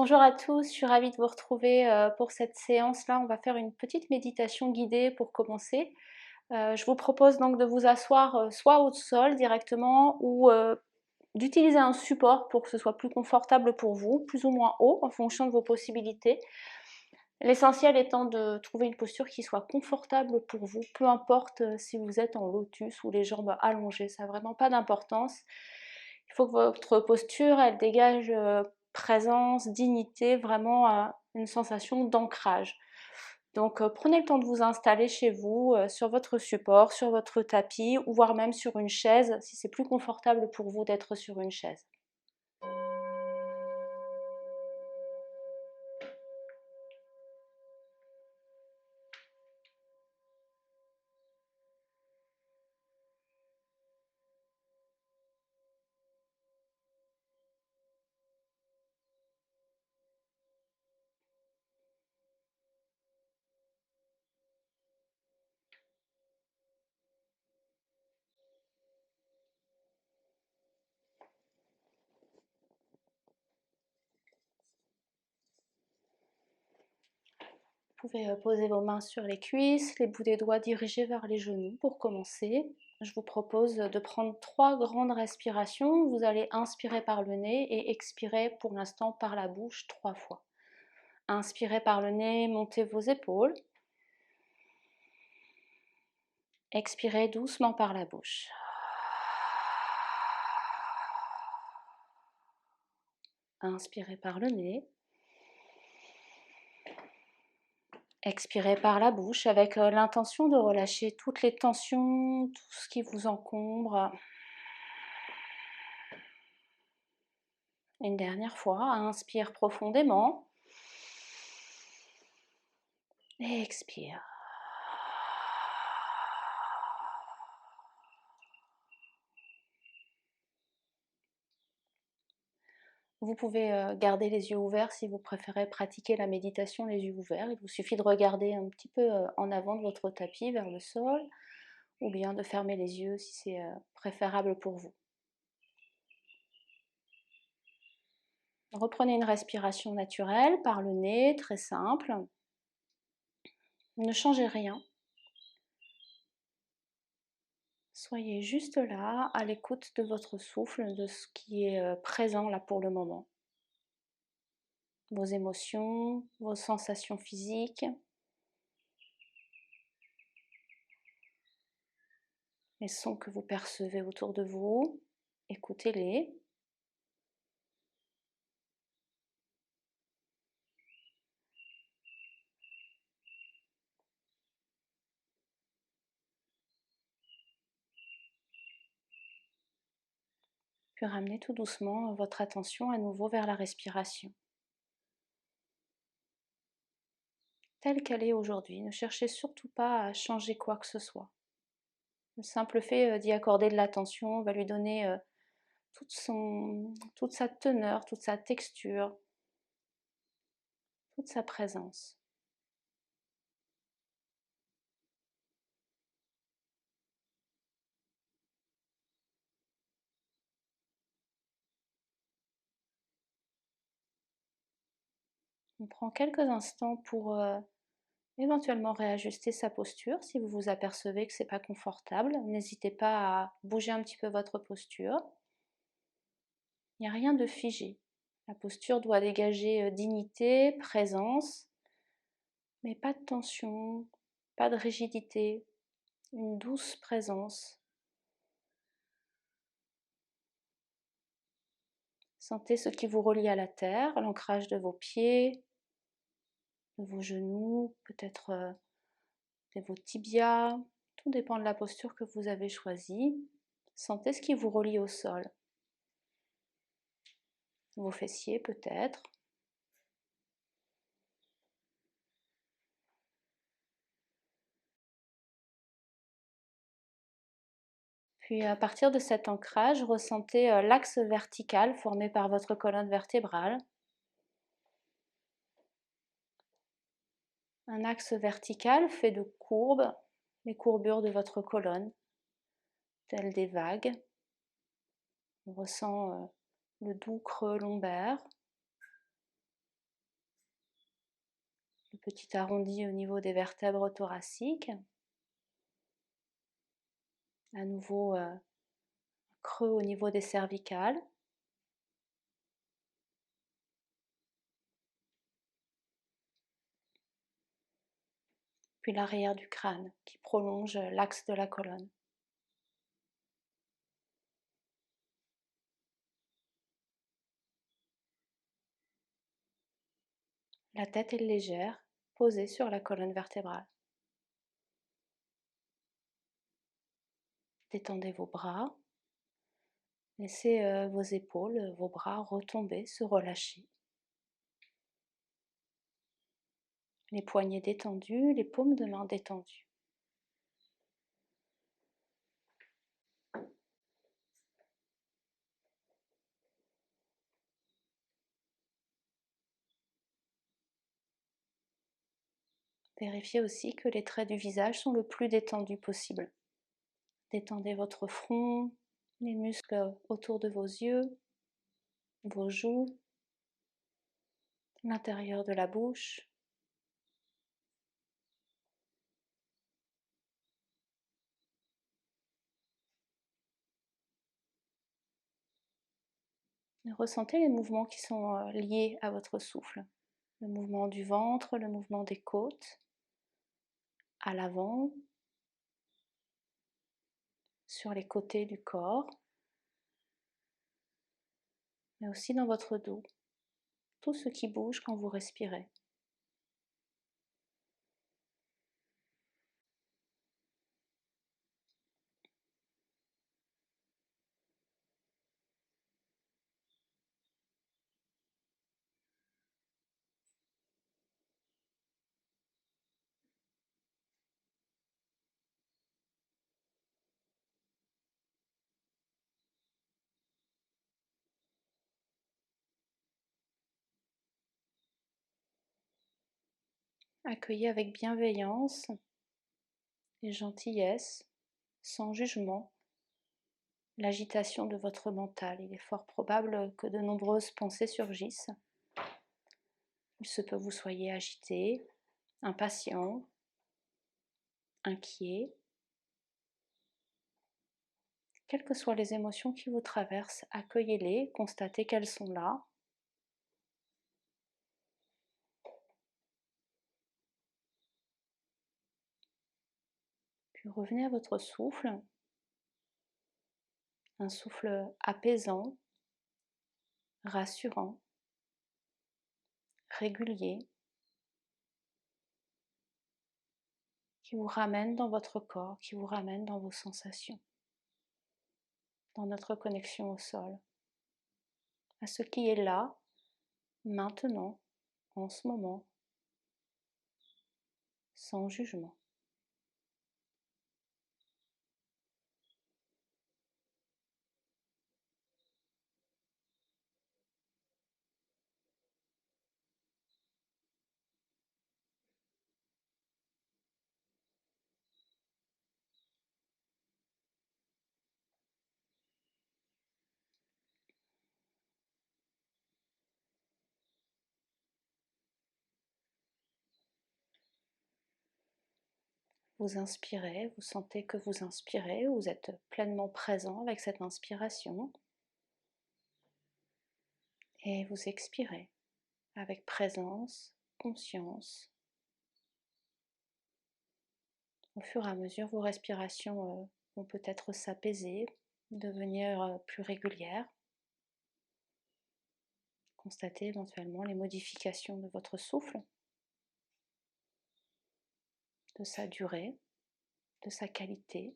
Bonjour à tous, je suis ravie de vous retrouver pour cette séance-là. On va faire une petite méditation guidée pour commencer. Je vous propose donc de vous asseoir soit au sol directement ou d'utiliser un support pour que ce soit plus confortable pour vous, plus ou moins haut en fonction de vos possibilités. L'essentiel étant de trouver une posture qui soit confortable pour vous, peu importe si vous êtes en lotus ou les jambes allongées, ça n'a vraiment pas d'importance. Il faut que votre posture, elle dégage présence, dignité, vraiment une sensation d'ancrage. Donc prenez le temps de vous installer chez vous, sur votre support, sur votre tapis, ou voire même sur une chaise, si c'est plus confortable pour vous d'être sur une chaise. Vous pouvez poser vos mains sur les cuisses, les bouts des doigts dirigés vers les genoux pour commencer. Je vous propose de prendre 3 grandes respirations. Vous allez inspirer par le nez et expirer pour l'instant par la bouche 3 fois. Inspirez par le nez, montez vos épaules. Expirez doucement par la bouche. Inspirez par le nez. Expirez par la bouche avec l'intention de relâcher toutes les tensions, tout ce qui vous encombre. Une dernière fois, inspire profondément et expire. Vous pouvez garder les yeux ouverts si vous préférez pratiquer la méditation les yeux ouverts. Il vous suffit de regarder un petit peu en avant de votre tapis vers le sol, ou bien de fermer les yeux si c'est préférable pour vous. Reprenez une respiration naturelle par le nez, très simple. Ne changez rien. Soyez juste là, à l'écoute de votre souffle, de ce qui est présent là pour le moment. Vos émotions, vos sensations physiques, les sons que vous percevez autour de vous, écoutez-les. Puis ramenez tout doucement votre attention à nouveau vers la respiration. Telle qu'elle est aujourd'hui. Ne cherchez surtout pas à changer quoi que ce soit. Le simple fait d'y accorder de l'attention va lui donner toute sa teneur, toute sa texture, toute sa présence. On prend quelques instants pour éventuellement réajuster sa posture si vous vous apercevez que ce n'est pas confortable. N'hésitez pas à bouger un petit peu votre posture. Il n'y a rien de figé. La posture doit dégager dignité, présence, mais pas de tension, pas de rigidité, une douce présence. Sentez ce qui vous relie à la terre, l'ancrage de vos pieds, de vos genoux, peut-être de vos tibias. Tout dépend de la posture que vous avez choisie. Sentez ce qui vous relie au sol. Vos fessiers peut-être. Puis à partir de cet ancrage, ressentez l'axe vertical formé par votre colonne vertébrale. Un axe vertical fait de courbes, les courbures de votre colonne, telles des vagues. On ressent le doux creux lombaire. Petit arrondi au niveau des vertèbres thoraciques. À nouveau, creux au niveau des cervicales. Puis l'arrière du crâne qui prolonge l'axe de la colonne. La tête est légère, posée sur la colonne vertébrale. Détendez vos bras. Laissez vos épaules, vos bras retomber, se relâcher. Les poignets détendus, les paumes de main détendues. Vérifiez aussi que les traits du visage sont le plus détendus possible. Détendez votre front, les muscles autour de vos yeux, vos joues, l'intérieur de la bouche. Ressentez les mouvements qui sont liés à votre souffle. Le mouvement du ventre, le mouvement des côtes, à l'avant, sur les côtés du corps, mais aussi dans votre dos. Tout ce qui bouge quand vous respirez. Accueillez avec bienveillance et gentillesse, sans jugement, l'agitation de votre mental. Il est fort probable que de nombreuses pensées surgissent. Il se peut que vous soyez agité, impatient, inquiet. Quelles que soient les émotions qui vous traversent, accueillez-les, constatez qu'elles sont là. Puis revenez à votre souffle, un souffle apaisant, rassurant, régulier, qui vous ramène dans votre corps, qui vous ramène dans vos sensations, dans notre connexion au sol, à ce qui est là, maintenant, en ce moment, sans jugement. Vous inspirez, vous sentez que vous inspirez, vous êtes pleinement présent avec cette inspiration et vous expirez avec présence, conscience. Au fur et à mesure, vos respirations vont peut-être s'apaiser, devenir plus régulières. Constatez éventuellement les modifications de votre souffle, de sa durée, de sa qualité.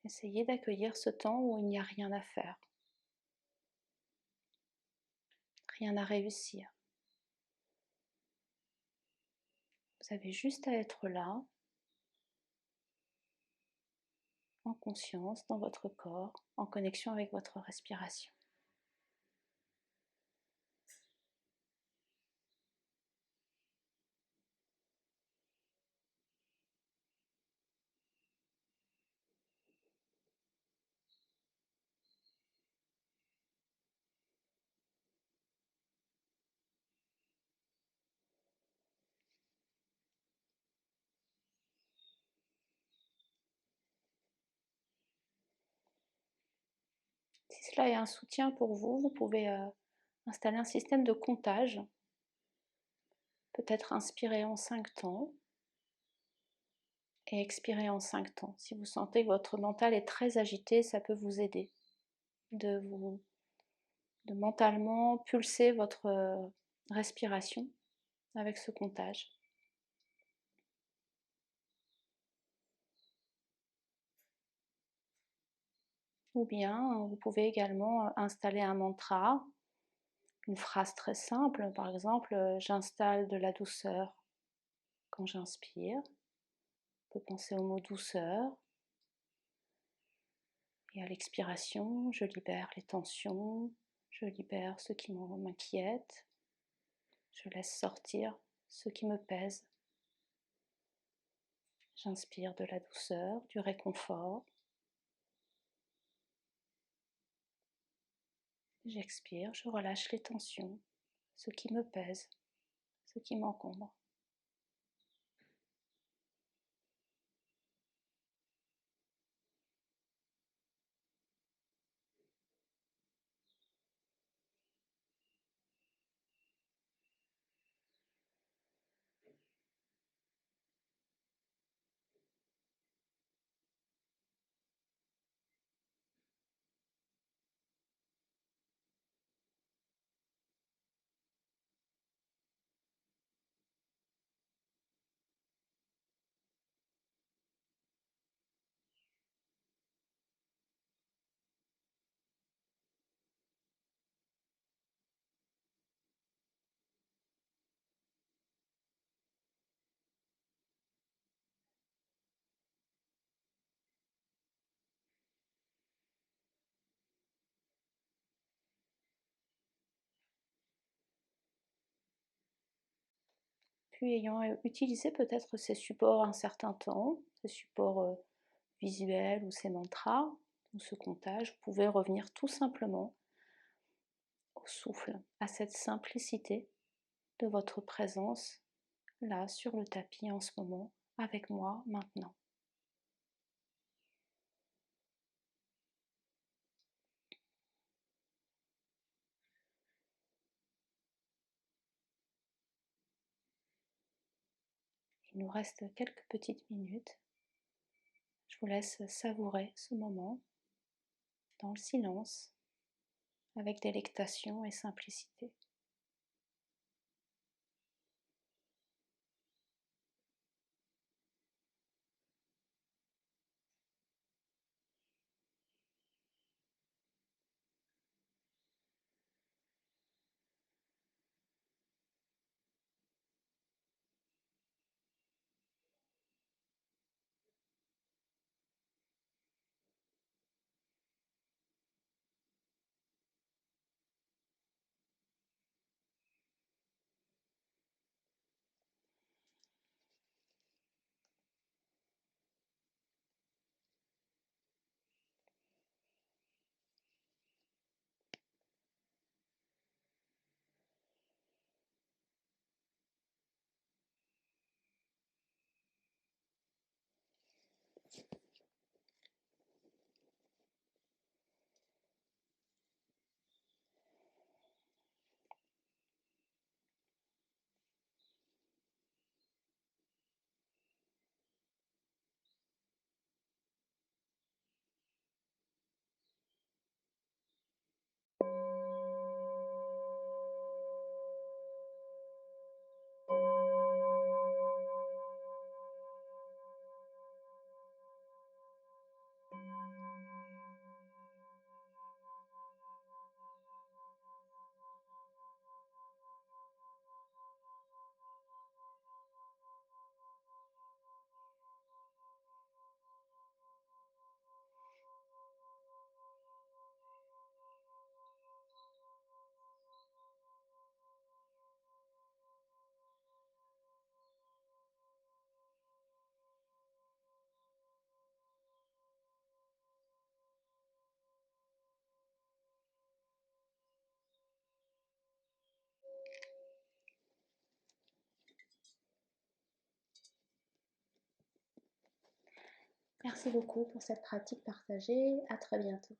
Essayez d'accueillir ce temps où il n'y a rien à faire. rien à réussir. Vous avez juste à être là, en conscience, dans votre corps, en connexion avec votre respiration. Si cela est un soutien pour vous, vous pouvez installer un système de comptage, peut-être inspirer en 5 temps et expirer en 5 temps. Si vous sentez que votre mental est très agité, ça peut vous aider de mentalement pulser votre respiration avec ce comptage. Ou bien vous pouvez également installer un mantra, une phrase très simple, par exemple j'installe de la douceur quand j'inspire. On peut penser au mot douceur. Et à l'expiration, je libère les tensions, je libère ce qui m'inquiète, je laisse sortir ce qui me pèse. J'inspire de la douceur, du réconfort. J'expire, je relâche les tensions, ce qui me pèse, ce qui m'encombre. Puis ayant utilisé peut-être ces supports un certain temps, ces supports visuels ou ces mantras, ou ce comptage, vous pouvez revenir tout simplement au souffle, à cette simplicité de votre présence là sur le tapis en ce moment, avec moi maintenant. Il nous reste quelques petites minutes. Je vous laisse savourer ce moment dans le silence, avec délectation et simplicité. Merci beaucoup pour cette pratique partagée. À très bientôt.